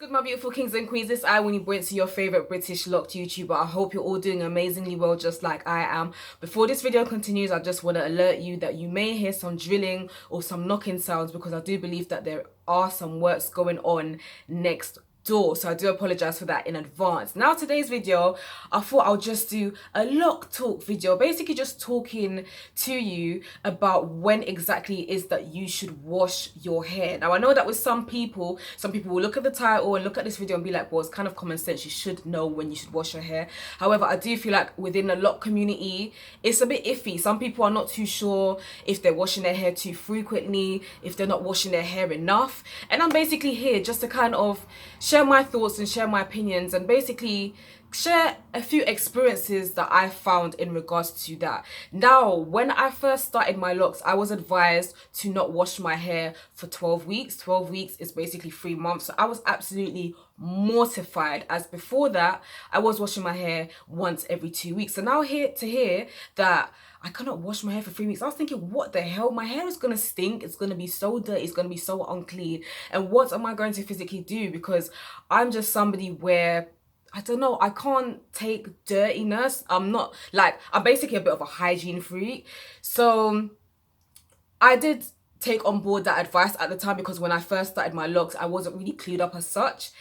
Good, my beautiful kings and queens. This is Wini Boansi, your favorite British locked YouTuber. I hope you're all doing amazingly well, just like I am. Before this video continues, I just want to alert you that you may hear some drilling or some knocking sounds because I do believe that there are some works going on next door, so I do apologize for that in advance. Now today's video, I thought I'll just do a lock talk video, basically just talking to you about when exactly it is that you should wash your hair. Now I know that with some people will look at the title and look at this video and be like, well, it's kind of common sense, you should know when you should wash your hair. However, I do feel like within the lock community it's a bit iffy. Some people are not too sure if they're washing their hair too frequently, if they're not washing their hair enough, and I'm basically here just to kind of share my thoughts and share my opinions and basically share a few experiences that I found in regards to that. Now, when I first started my locks, I was advised to not wash my hair for 12 weeks. 12 weeks is basically 3 months. So I was absolutely mortified, as before that, I was washing my hair once every 2 weeks. So now to hear that I cannot wash my hair for 3 weeks, I was thinking, what the hell? My hair is gonna stink, it's gonna be so dirty, it's gonna be so unclean. And what am I going to physically do? Because I'm just somebody where, I don't know, I can't take dirtiness. I'm basically a bit of a hygiene freak. So I did take on board that advice at the time because when I first started my locks, I wasn't really clued up as such.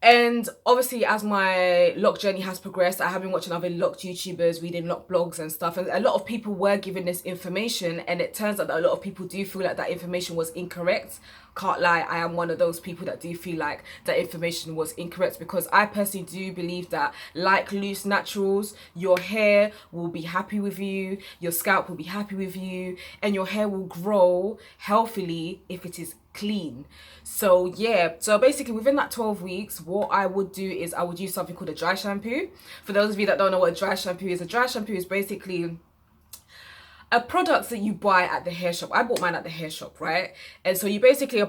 And obviously, as my lock journey has progressed, I have been watching other locked YouTubers, reading lock blogs and stuff, and a lot of people were giving this information, and it turns out that a lot of people do feel like that information was incorrect. Can't lie, I am one of those people that do feel like that information was incorrect, because I personally do believe that, like loose naturals, your hair will be happy with you, your scalp will be happy with you, and your hair will grow healthily if it is clean. So yeah, so basically within that 12 weeks, what I would do is I would use something called a dry shampoo. For those of you that don't know what a dry shampoo is, a dry shampoo is basically a product that you buy at the hair shop. I bought mine at the hair shop, right? And so you basically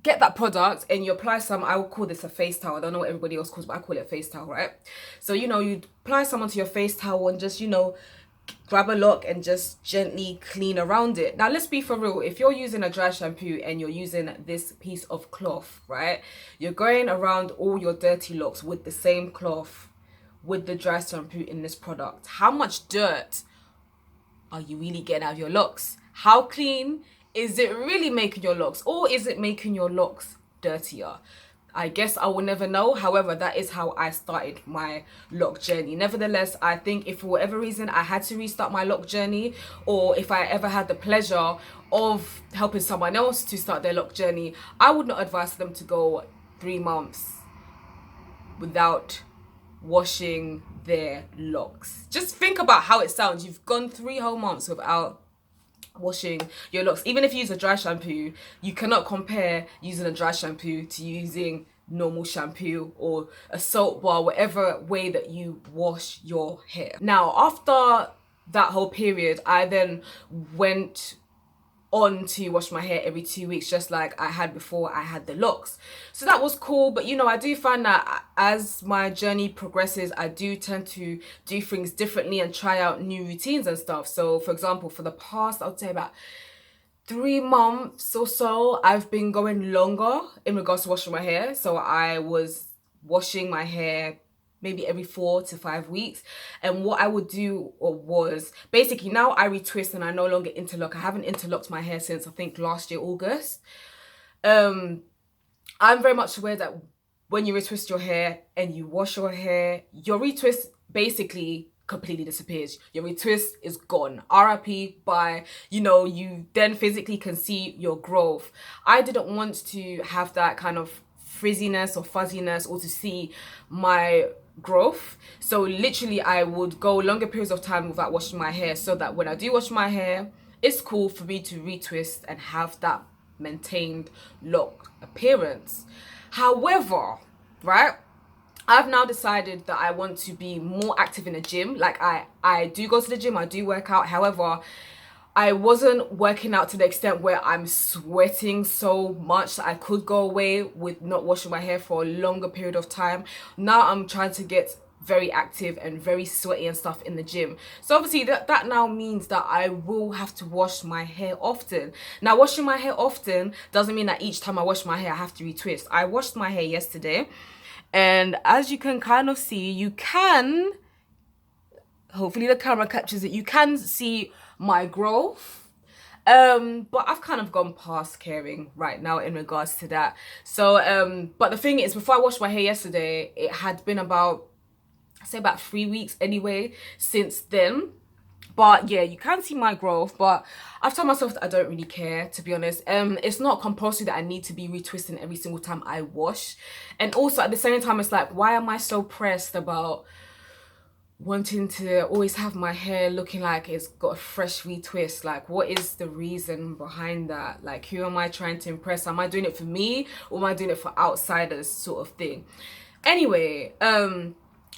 get that product and you apply some, I would call this a face towel. I don't know what everybody else calls, but I call it a face towel, right? So, you apply some onto your face towel and just, grab a lock and just gently clean around it. Now, let's be for real. If you're using a dry shampoo and you're using this piece of cloth, right? You're going around all your dirty locks with the same cloth, with the dry shampoo in this product. How much dirt are you really getting out of your locks? How clean is it really making your locks, or is it making your locks dirtier? I guess I will never know. However, that is how I started my lock journey. Nevertheless, I think if for whatever reason I had to restart my lock journey, or if I ever had the pleasure of helping someone else to start their lock journey, I would not advise them to go 3 months without washing their locks. Just think about how it sounds. You've gone 3 whole months without washing your locks. Even if you use a dry shampoo, you cannot compare using a dry shampoo to using normal shampoo or a soap bar, whatever way that you wash your hair. Now, after that whole period, I then went on to wash my hair every 2 weeks, just like I had before I had the locks. So that was cool, but I do find that as my journey progresses, I do tend to do things differently and try out new routines and stuff. So for example, for the past, I would say about 3 months or so, I've been going longer in regards to washing my hair. So I was washing my hair maybe every 4 to 5 weeks. And what I would do was basically, now I retwist and I no longer interlock. I haven't interlocked my hair since I think last year, August. I'm very much aware that when you retwist your hair and you wash your hair, your retwist basically completely disappears. Your retwist is gone. RIP, bye. You then physically can see your growth. I didn't want to have that kind of frizziness or fuzziness, or to see my growth. So literally I would go longer periods of time without washing my hair, so that when I do wash my hair, it's cool for me to retwist and have that maintained lock appearance. However, right, I've now decided that I want to be more active in the gym. Like I do go to the gym, I do work out. However, I wasn't working out to the extent where I'm sweating so much that I could go away with not washing my hair for a longer period of time. Now I'm trying to get very active and very sweaty and stuff in the gym. So obviously that now means that I will have to wash my hair often. Now, washing my hair often doesn't mean that each time I wash my hair I have to retwist. I washed my hair yesterday, and as you can kind of see, hopefully the camera captures it, you can see my growth. But I've kind of gone past caring right now in regards to that. So but the thing is, before I washed my hair yesterday, it had been about 3 weeks anyway since then. But yeah, you can see my growth, but I've told myself that I don't really care, to be honest. It's not compulsory that I need to be retwisting every single time I wash. And also at the same time, it's like, why am I so pressed about wanting to always have my hair looking like it's got a fresh retwist? Like, what is the reason behind that? Like, who am I trying to impress? Am I doing it for me, or am I doing it for outsiders, sort of thing? Anyway,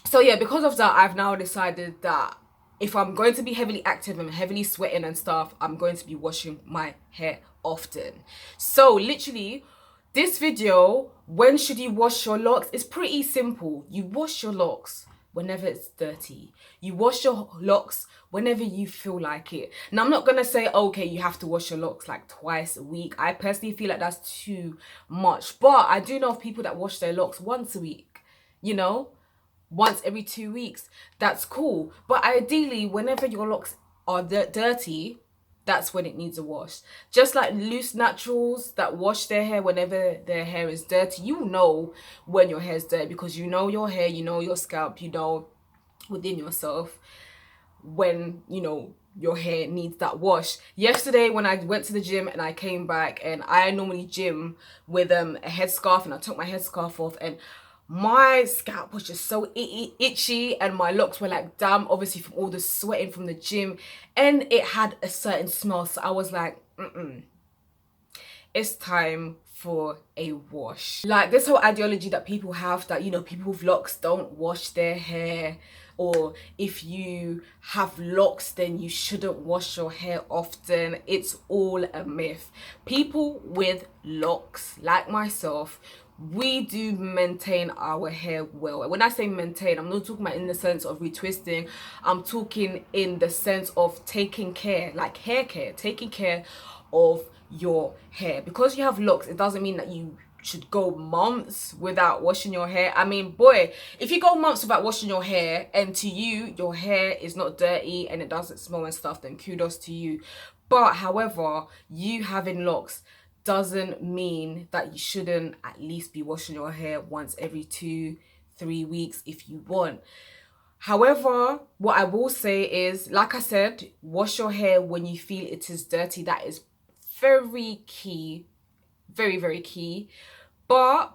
so yeah, because of that, I've now decided that if I'm going to be heavily active and heavily sweating and stuff, I'm going to be washing my hair often. So literally, this video, when should you wash your locks, is pretty simple. You wash your locks whenever it's dirty. You wash your locks whenever you feel like it. Now, I'm not gonna say, okay, you have to wash your locks like twice a week. I personally feel like that's too much, but I do know of people that wash their locks once a week, you know, once every 2 weeks. That's cool. But ideally, whenever your locks are dirty, that's when it needs a wash. Just like loose naturals that wash their hair whenever their hair is dirty, you know when your hair is dirty, because you know your hair, you know your scalp, you know within yourself when, you know, your hair needs that wash. Yesterday when I went to the gym and I came back, and I normally gym with a headscarf, and I took my headscarf off, and my scalp was just so itchy, and my locks were like damp, obviously from all the sweating from the gym, and it had a certain smell. So I was like, it's time for a wash. Like, this whole ideology that people have that, you know, people with locks don't wash their hair, or if you have locks then you shouldn't wash your hair often, it's all a myth. People with locks, like myself, we do maintain our hair well. And when I say maintain, I'm not talking about in the sense of retwisting. I'm talking in the sense of taking care, like hair care, taking care of your hair. Because you have locks, it doesn't mean that you should go months without washing your hair. I mean, boy, if you go months without washing your hair, and to you your hair is not dirty and it doesn't smell and stuff, then kudos to you. But however, you having locks doesn't mean that you shouldn't at least be washing your hair once every 2-3 weeks if you want. However, what I will say is, like I said, wash your hair when you feel it is dirty. That is very key, very, very key. But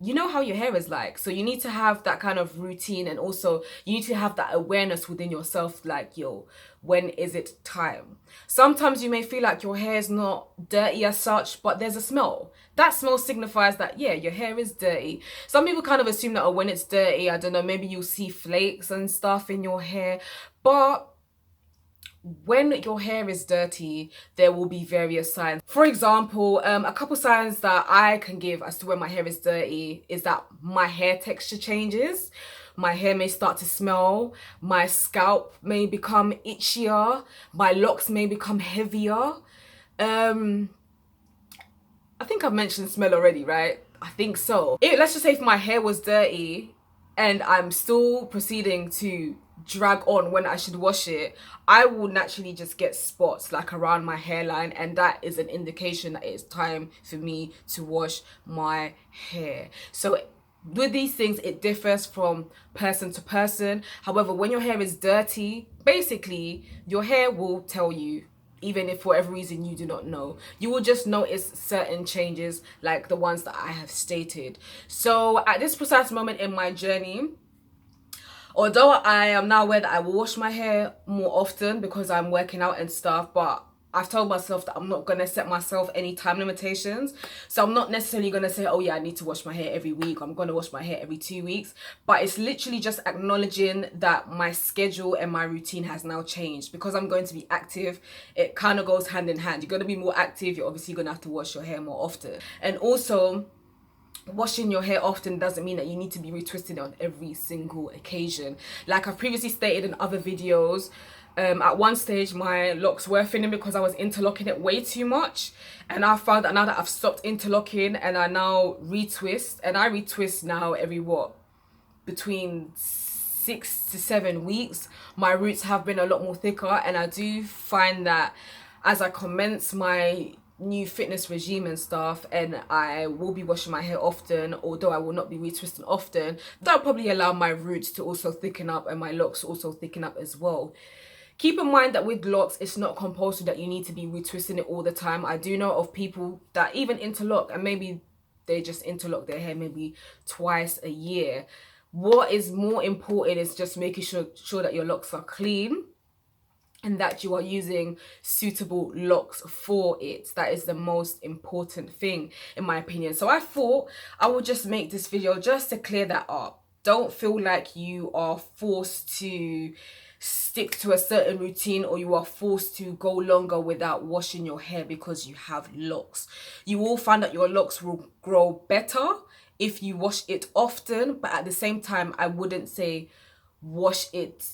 you know how your hair is like, so you need to have that kind of routine, and also you need to have that awareness within yourself, like, yo, when is it time? Sometimes you may feel like your hair is not dirty as such, but there's a smell. That smell signifies that, yeah, your hair is dirty. Some people kind of assume that, oh, when it's dirty, I don't know, maybe you'll see flakes and stuff in your hair. But when your hair is dirty, there will be various signs. For example, a couple signs that I can give as to when my hair is dirty is that my hair texture changes. My hair may start to smell, my scalp may become itchier, my locks may become heavier. I think I've mentioned smell already, right? I think so. Let's just say if my hair was dirty and I'm still proceeding to drag on when I should wash it, I will naturally just get spots like around my hairline, and that is an indication that it's time for me to wash my hair. So with these things, it differs from person to person. However, when your hair is dirty, basically your hair will tell you, even if for whatever reason you do not know. You will just notice certain changes like the ones that I have stated. So at this precise moment in my journey, although I am now aware that I will wash my hair more often because I'm working out and stuff, but I've told myself that I'm not going to set myself any time limitations. So I'm not necessarily going to say, oh yeah, I need to wash my hair every week. I'm going to wash my hair every 2 weeks. But it's literally just acknowledging that my schedule and my routine has now changed. Because I'm going to be active, it kind of goes hand in hand. You're going to be more active, you're obviously going to have to wash your hair more often. And also, washing your hair often doesn't mean that you need to be retwisting it on every single occasion. Like I've previously stated in other videos, at one stage my locks were thinning because I was interlocking it way too much, and I found that now that I've stopped interlocking and I now retwist, and I retwist now every between 6 to 7 weeks, my roots have been a lot more thicker. And I do find that as I commence my new fitness regime and stuff, and I will be washing my hair often, although I will not be retwisting often, that'll probably allow my roots to also thicken up and my locks also thicken up as well. Keep in mind that with locks, it's not compulsory that you need to be retwisting it all the time. I do know of people that even interlock, and maybe they just interlock their hair maybe twice a year. What is more important is just making sure that your locks are clean and that you are using suitable locks for it. That is the most important thing, in my opinion. So I thought I would just make this video just to clear that up. Don't feel like you are forced to stick to a certain routine, or you are forced to go longer without washing your hair because you have locks. You will find that your locks will grow better if you wash it often, but at the same time, I wouldn't say wash it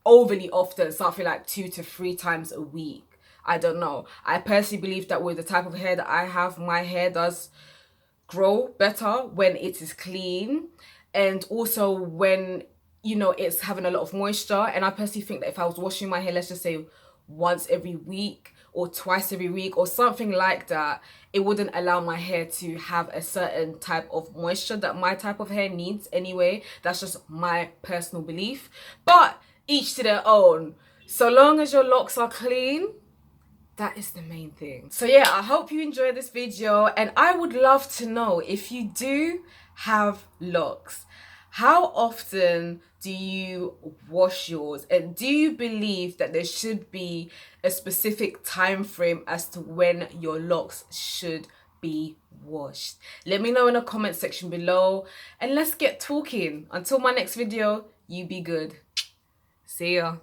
overly often, something like 2 to 3 times a week. I don't know. I personally believe that with the type of hair that I have, my hair does grow better when it is clean, and also when, you know, it's having a lot of moisture. And I personally think that if I was washing my hair, let's just say once every week or twice every week or something like that, it wouldn't allow my hair to have a certain type of moisture that my type of hair needs anyway. That's just my personal belief, but each to their own. So long as your locks are clean, that is the main thing. So yeah, I hope you enjoyed this video, and I would love to know, if you do have locks, how often do you wash yours, and do you believe that there should be a specific time frame as to when your locks should be washed? Let me know in the comment section below, and let's get talking. Until my next video, you be good. See ya.